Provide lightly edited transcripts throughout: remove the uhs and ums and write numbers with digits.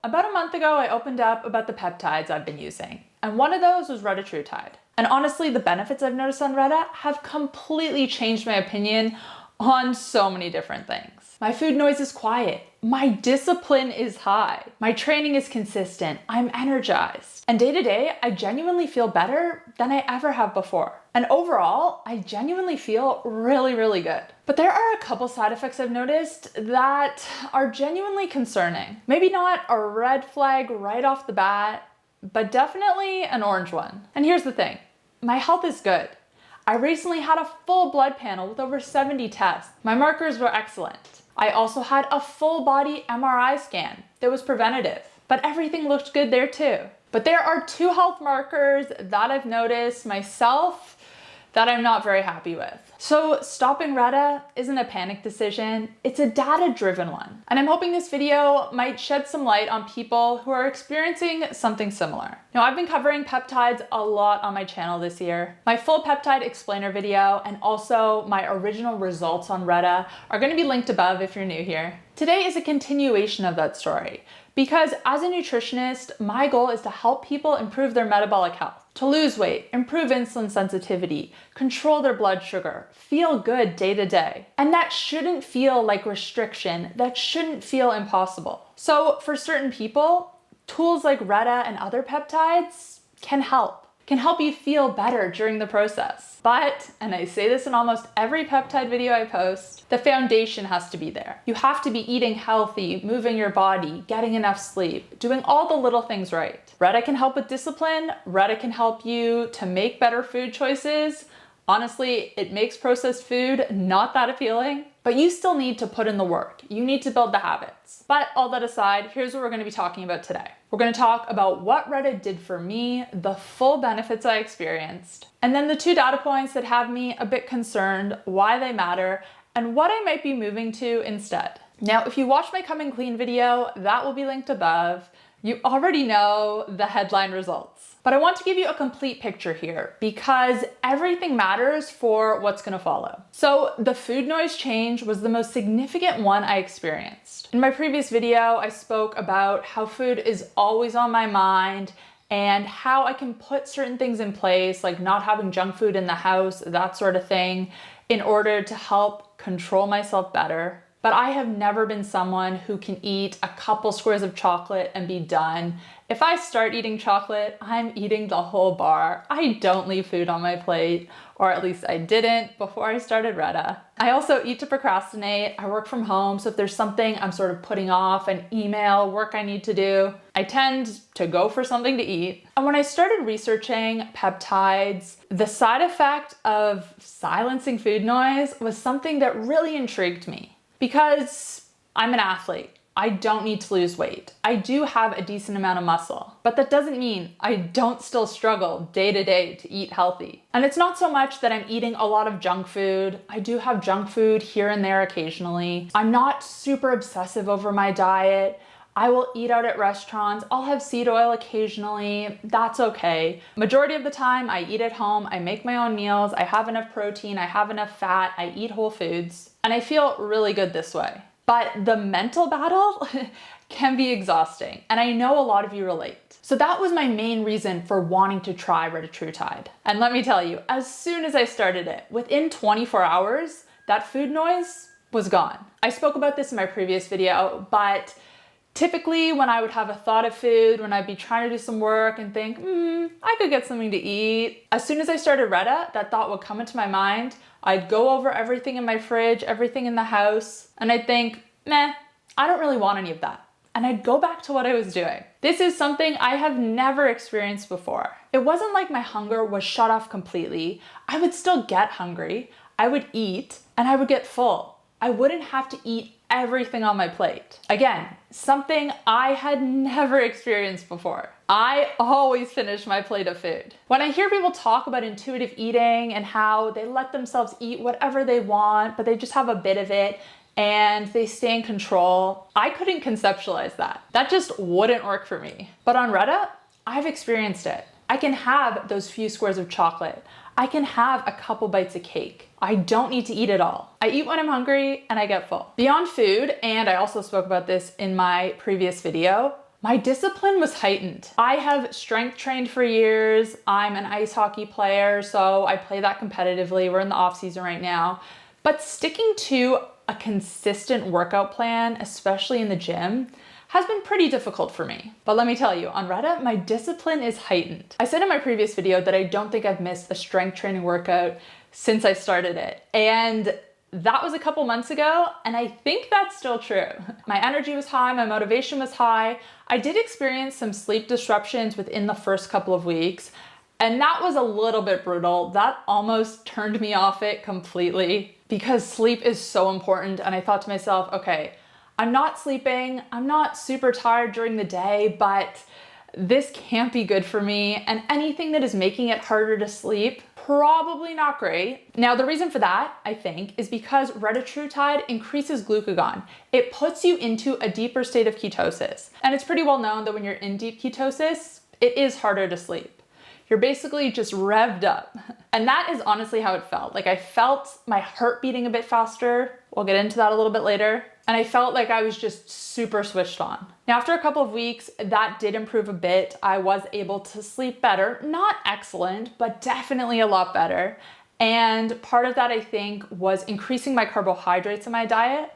About a month ago, I opened up about the peptides I've been using, and one of those was Retatrutide. And honestly, the benefits I've noticed on Reta have completely changed my opinion on so many different things. My food noise is quiet. My discipline is high. My training is consistent. I'm energized. And day to day, I genuinely feel better than I ever have before. And overall, I genuinely feel really, really good. But there are a couple side effects I've noticed that are genuinely concerning. Maybe not a red flag right off the bat, but definitely an orange one. And here's the thing, my health is good. I recently had a full blood panel with over 70 tests. My markers were excellent. I also had a full body MRI scan that was preventative, but everything looked good there too. But there are two health markers that I've noticed myself that I'm not very happy with. So stopping Reta isn't a panic decision, it's a data-driven one. And I'm hoping this video might shed some light on people who are experiencing something similar. Now, I've been covering peptides a lot on my channel this year. My full peptide explainer video and also my original results on Reta are gonna be linked above if you're new here. Today is a continuation of that story, because as a nutritionist, my goal is to help people improve their metabolic health, to lose weight, improve insulin sensitivity, control their blood sugar, feel good day to day. And that shouldn't feel like restriction, that shouldn't feel impossible. So for certain people, tools like Reta and other peptides can help you feel better during the process. But, and I say this in almost every peptide video I post, the foundation has to be there. You have to be eating healthy, moving your body, getting enough sleep, doing all the little things right. Reta can help with discipline. Reta can help you to make better food choices. Honestly, it makes processed food not that appealing, but you still need to put in the work. You need to build the habits. But all that aside, here's what we're gonna be talking about today. We're gonna talk about what Reta did for me, the full benefits I experienced, and then the two data points that have me a bit concerned, why they matter, and what I might be moving to instead. Now, if you watched my Coming Clean video, that will be linked above. You already know the headline results. But I want to give you a complete picture here because everything matters for what's gonna follow. So the food noise change was the most significant one I experienced. In my previous video, I spoke about how food is always on my mind and how I can put certain things in place, like not having junk food in the house, that sort of thing, in order to help control myself better. But I have never been someone who can eat a couple squares of chocolate and be done. If I start eating chocolate, I'm eating the whole bar. I don't leave food on my plate, or at least I didn't before I started Reta. I also eat to procrastinate. I work from home, so if there's something I'm sort of putting off, an email, work I need to do, I tend to go for something to eat. And when I started researching peptides, the side effect of silencing food noise was something that really intrigued me. Because I'm an athlete, I don't need to lose weight. I do have a decent amount of muscle, but that doesn't mean I don't still struggle day to day to eat healthy. And it's not so much that I'm eating a lot of junk food. I do have junk food here and there occasionally. I'm not super obsessive over my diet. I will eat out at restaurants. I'll have seed oil occasionally. That's okay. Majority of the time I eat at home. I make my own meals. I have enough protein. I have enough fat. I eat whole foods. And I feel really good this way. But the mental battle can be exhausting. And I know a lot of you relate. So that was my main reason for wanting to try Retatrutide. And let me tell you, as soon as I started it, within 24 hours, that food noise was gone. I spoke about this in my previous video, but typically when I would have a thought of food, when I'd be trying to do some work and think, I could get something to eat. As soon as I started Reta, that thought would come into my mind. I'd go over everything in my fridge, everything in the house, and I'd think, meh, I don't really want any of that. And I'd go back to what I was doing. This is something I have never experienced before. It wasn't like my hunger was shut off completely. I would still get hungry. I would eat and I would get full. I wouldn't have to eat everything on my plate. Again, something I had never experienced before. I always finish my plate of food. When I hear people talk about intuitive eating and how they let themselves eat whatever they want, but they just have a bit of it and they stay in control, I couldn't conceptualize that. That just wouldn't work for me. But on Reta, I've experienced it. I can have those few squares of chocolate. I can have a couple bites of cake. I don't need to eat it all. I eat when I'm hungry and I get full. Beyond food, and I also spoke about this in my previous video, My discipline was heightened. I have strength trained for years. I'm an ice hockey player, so I play that competitively. We're in the off season right now. But sticking to a consistent workout plan, especially in the gym, has been pretty difficult for me. But let me tell you, on Reddit, my discipline is heightened. I said in my previous video that I don't think I've missed a strength training workout since I started it. And that was a couple months ago, and I think that's still true. My energy was high, my motivation was high. I did experience some sleep disruptions within the first couple of weeks, and that was a little bit brutal. That almost turned me off it completely because sleep is so important. And I thought to myself, okay, I'm not sleeping, I'm not super tired during the day, but this can't be good for me. And anything that is making it harder to sleep, probably not great. Now, the reason for that, I think, is because Retatrutide increases glucagon. It puts you into a deeper state of ketosis. And it's pretty well known that when you're in deep ketosis, it is harder to sleep. You're basically just revved up. And that is honestly how it felt. Like I felt my heart beating a bit faster. We'll get into that a little bit later. And I felt like I was just super switched on. Now, after a couple of weeks, that did improve a bit. I was able to sleep better, not excellent, but definitely a lot better. And part of that, I think, was increasing my carbohydrates in my diet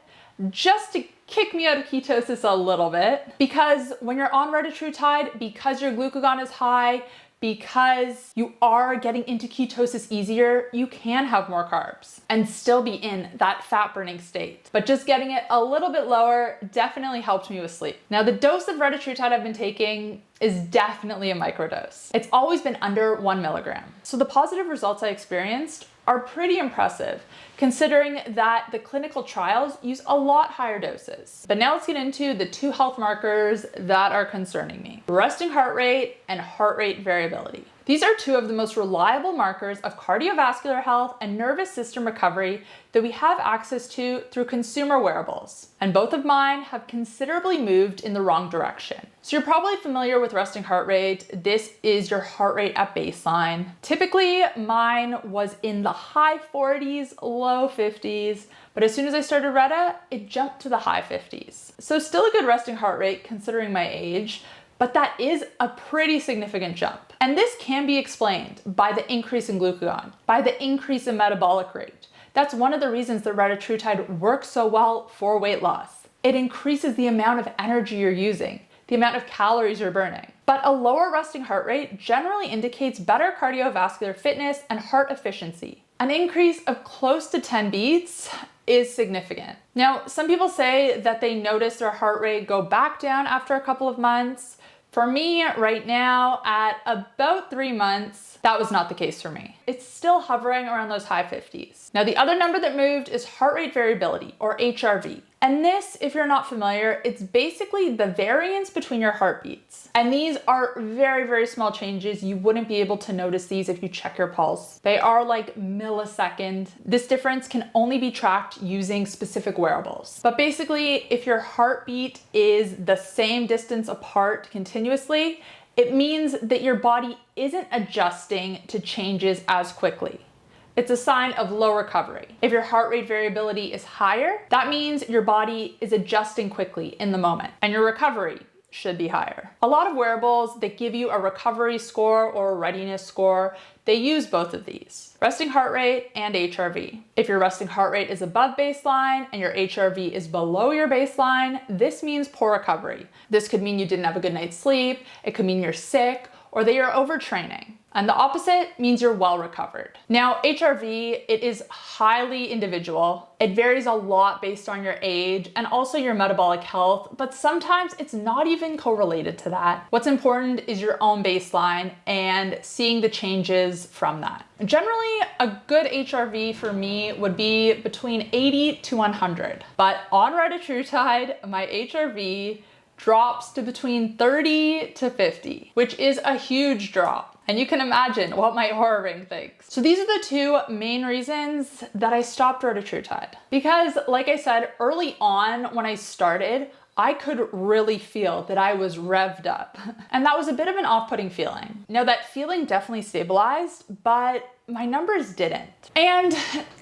just to kick me out of ketosis a little bit. Because when you're on Retatrutide, because your glucagon is high, because you are getting into ketosis easier, you can have more carbs and still be in that fat burning state. But just getting it a little bit lower definitely helped me with sleep. Now, the dose of Retatrutide I've been taking is definitely a microdose. It's always been under 1 milligram. So the positive results I experienced are pretty impressive, considering that the clinical trials use a lot higher doses. But now let's get into the two health markers that are concerning me: resting heart rate and heart rate variability. These are two of the most reliable markers of cardiovascular health and nervous system recovery that we have access to through consumer wearables. And both of mine have considerably moved in the wrong direction. So you're probably familiar with resting heart rate. This is your heart rate at baseline. Typically, mine was in the high 40s, low 50s, but as soon as I started Reta, it jumped to the high 50s. So still a good resting heart rate considering my age, but that is a pretty significant jump. And this can be explained by the increase in glucagon, by the increase in metabolic rate. That's one of the reasons that Retatrutide works so well for weight loss. It increases the amount of energy you're using, the amount of calories you're burning. But a lower resting heart rate generally indicates better cardiovascular fitness and heart efficiency. An increase of close to 10 beats is significant. Now, some people say that they notice their heart rate go back down after a couple of months. For me, right now, at about 3 months, that was not the case for me. It's still hovering around those high 50s. Now, the other number that moved is heart rate variability, or HRV. And this, if you're not familiar, it's basically the variance between your heartbeats. And these are very, very small changes. You wouldn't be able to notice these if you check your pulse. They are like millisecond. This difference can only be tracked using specific wearables. But basically, if your heartbeat is the same distance apart continuously, it means that your body isn't adjusting to changes as quickly. It's a sign of low recovery. If your heart rate variability is higher, that means your body is adjusting quickly in the moment, and your recovery should be higher. A lot of wearables that give you a recovery score or a readiness score, they use both of these, resting heart rate and HRV. If your resting heart rate is above baseline and your HRV is below your baseline, this means poor recovery. This could mean you didn't have a good night's sleep, it could mean you're sick, or that you're overtraining. And the opposite means you're well recovered. Now, HRV, it is highly individual. It varies a lot based on your age and also your metabolic health, but sometimes it's not even correlated to that. What's important is your own baseline and seeing the changes from that. Generally, a good HRV for me would be between 80 to 100. But on Retatrutide, my HRV drops to between 30 to 50, which is a huge drop. And you can imagine what my Oura Ring thinks. So these are the two main reasons that I stopped Retatrutide. Because like I said, early on when I started, I could really feel that I was revved up. And that was a bit of an off-putting feeling. Now that feeling definitely stabilized, but my numbers didn't. And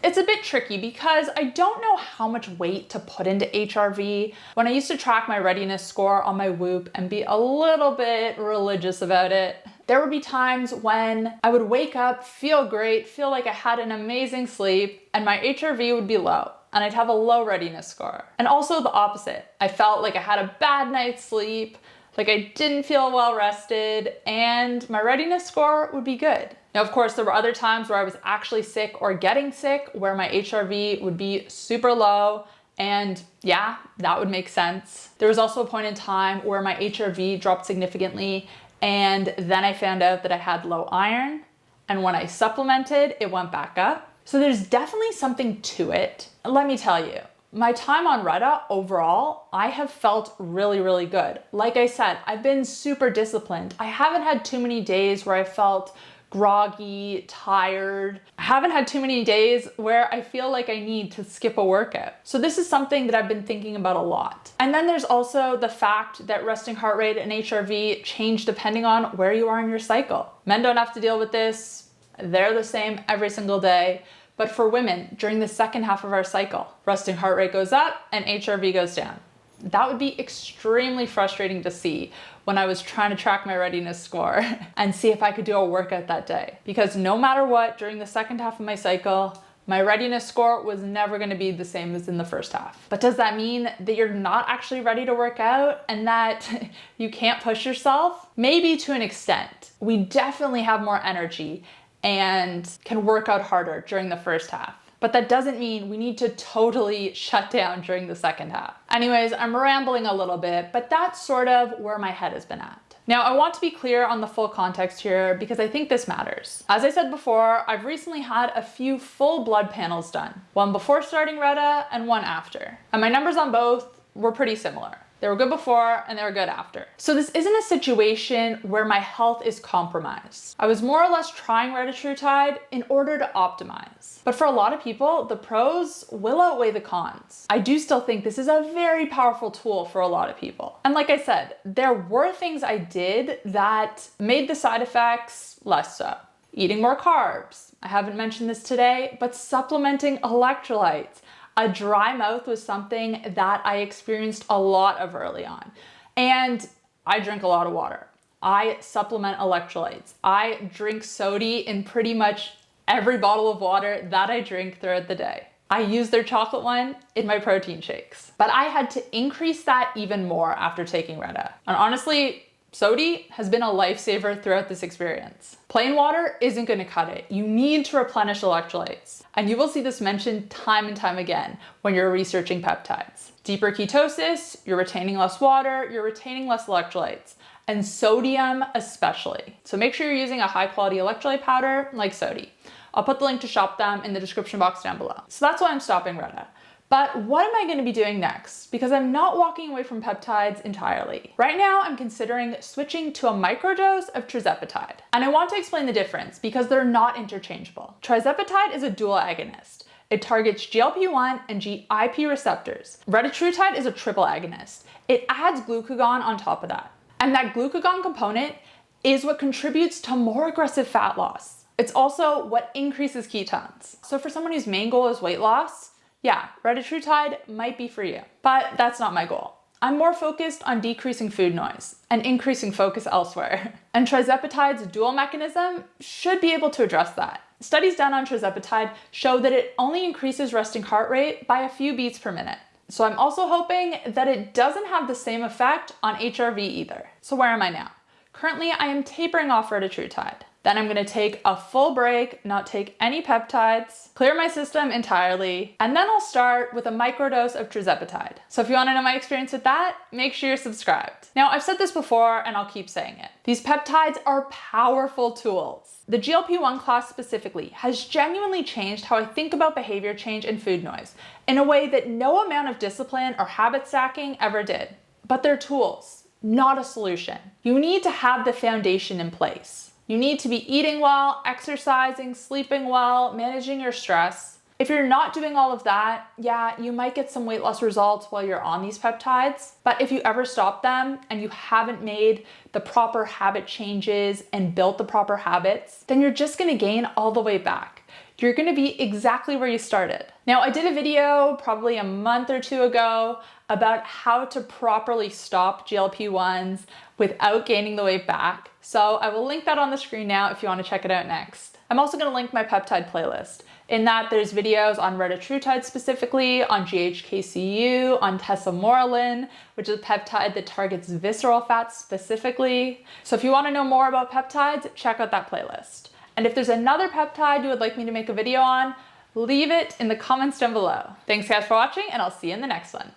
it's a bit tricky because I don't know how much weight to put into HRV. When I used to track my readiness score on my Whoop and be a little bit religious about it, there would be times when I would wake up, feel great, feel like I had an amazing sleep, and my HRV would be low, and I'd have a low readiness score. And also the opposite. I felt like I had a bad night's sleep, like I didn't feel well rested, and my readiness score would be good. Now, of course, there were other times where I was actually sick or getting sick, where my HRV would be super low, and yeah, that would make sense. There was also a point in time where my HRV dropped significantly, and then I found out that I had low iron, and when I supplemented, it went back up. So there's definitely something to it. Let me tell you, my time on Retta overall, I have felt really, really good. Like I said, I've been super disciplined. I haven't had too many days where I felt groggy, tired. I haven't had too many days where I feel like I need to skip a workout. So this is something that I've been thinking about a lot. And then there's also the fact that resting heart rate and HRV change depending on where you are in your cycle. Men don't have to deal with this. They're the same every single day. But for women, during the second half of our cycle, resting heart rate goes up and HRV goes down. That would be extremely frustrating to see when I was trying to track my readiness score and see if I could do a workout that day. Because no matter what, during the second half of my cycle, my readiness score was never going to be the same as in the first half. But does that mean that you're not actually ready to work out and that you can't push yourself? Maybe to an extent. We definitely have more energy and can work out harder during the first half. But that doesn't mean we need to totally shut down during the second half. Anyways, I'm rambling a little bit, but that's sort of where my head has been at. Now, I want to be clear on the full context here because I think this matters. As I said before, I've recently had a few full blood panels done, one before starting Retta and one after. And my numbers on both were pretty similar. They were good before and they were good after. So this isn't a situation where my health is compromised. I was more or less trying Retatrutide in order to optimize. But for a lot of people, the pros will outweigh the cons. I do still think this is a very powerful tool for a lot of people. And like I said, there were things I did that made the side effects less so. Eating more carbs. I haven't mentioned this today, but supplementing electrolytes. A dry mouth was something that I experienced a lot of early on. And I drink a lot of water. I supplement electrolytes. I drink soda in pretty much every bottle of water that I drink throughout the day. I use their chocolate one in my protein shakes. But I had to increase that even more after taking Retta. And honestly, soda has been a lifesaver throughout this experience. Plain water isn't going to cut it. You need to replenish electrolytes. And you will see this mentioned time and time again when you're researching peptides. Deeper ketosis, you're retaining less water, you're retaining less electrolytes, and sodium especially. So make sure you're using a high quality electrolyte powder like soda. I'll put the link to shop them in the description box down below. So that's why I'm stopping Retta. But what am I going to be doing next? Because I'm not walking away from peptides entirely. Right now, I'm considering switching to a microdose of tirzepatide. And I want to explain the difference because they're not interchangeable. Tirzepatide is a dual agonist. It targets GLP-1 and GIP receptors. Retatrutide is a triple agonist. It adds glucagon on top of that. And that glucagon component is what contributes to more aggressive fat loss. It's also what increases ketones. So for someone whose main goal is weight loss, yeah, Retatrutide might be for you, but that's not my goal. I'm more focused on decreasing food noise and increasing focus elsewhere. And tirzepatide's dual mechanism should be able to address that. Studies done on tirzepatide show that it only increases resting heart rate by a few beats per minute. So I'm also hoping that it doesn't have the same effect on HRV either. So where am I now? Currently, I am tapering off Retatrutide. Then I'm gonna take a full break, not take any peptides, clear my system entirely, and then I'll start with a microdose of tirzepatide. So if you wanna know my experience with that, make sure you're subscribed. Now, I've said this before and I'll keep saying it. These peptides are powerful tools. The GLP-1 class specifically has genuinely changed how I think about behavior change and food noise in a way that no amount of discipline or habit stacking ever did. But they're tools, not a solution. You need to have the foundation in place. You need to be eating well, exercising, sleeping well, managing your stress. If you're not doing all of that, yeah, you might get some weight loss results while you're on these peptides, but if you ever stop them and you haven't made the proper habit changes and built the proper habits, then you're just gonna gain all the way back. You're gonna be exactly where you started. Now, I did a video probably a month or two ago about how to properly stop GLP-1s without gaining the weight back. So I will link that on the screen now if you wanna check it out next. I'm also gonna link my peptide playlist. In that, there's videos on Retatrutide specifically, on GHKCU, on tesamorelin, which is a peptide that targets visceral fat specifically. So if you wanna know more about peptides, check out that playlist. And if there's another peptide you would like me to make a video on, leave it in the comments down below. Thanks guys for watching, and I'll see you in the next one.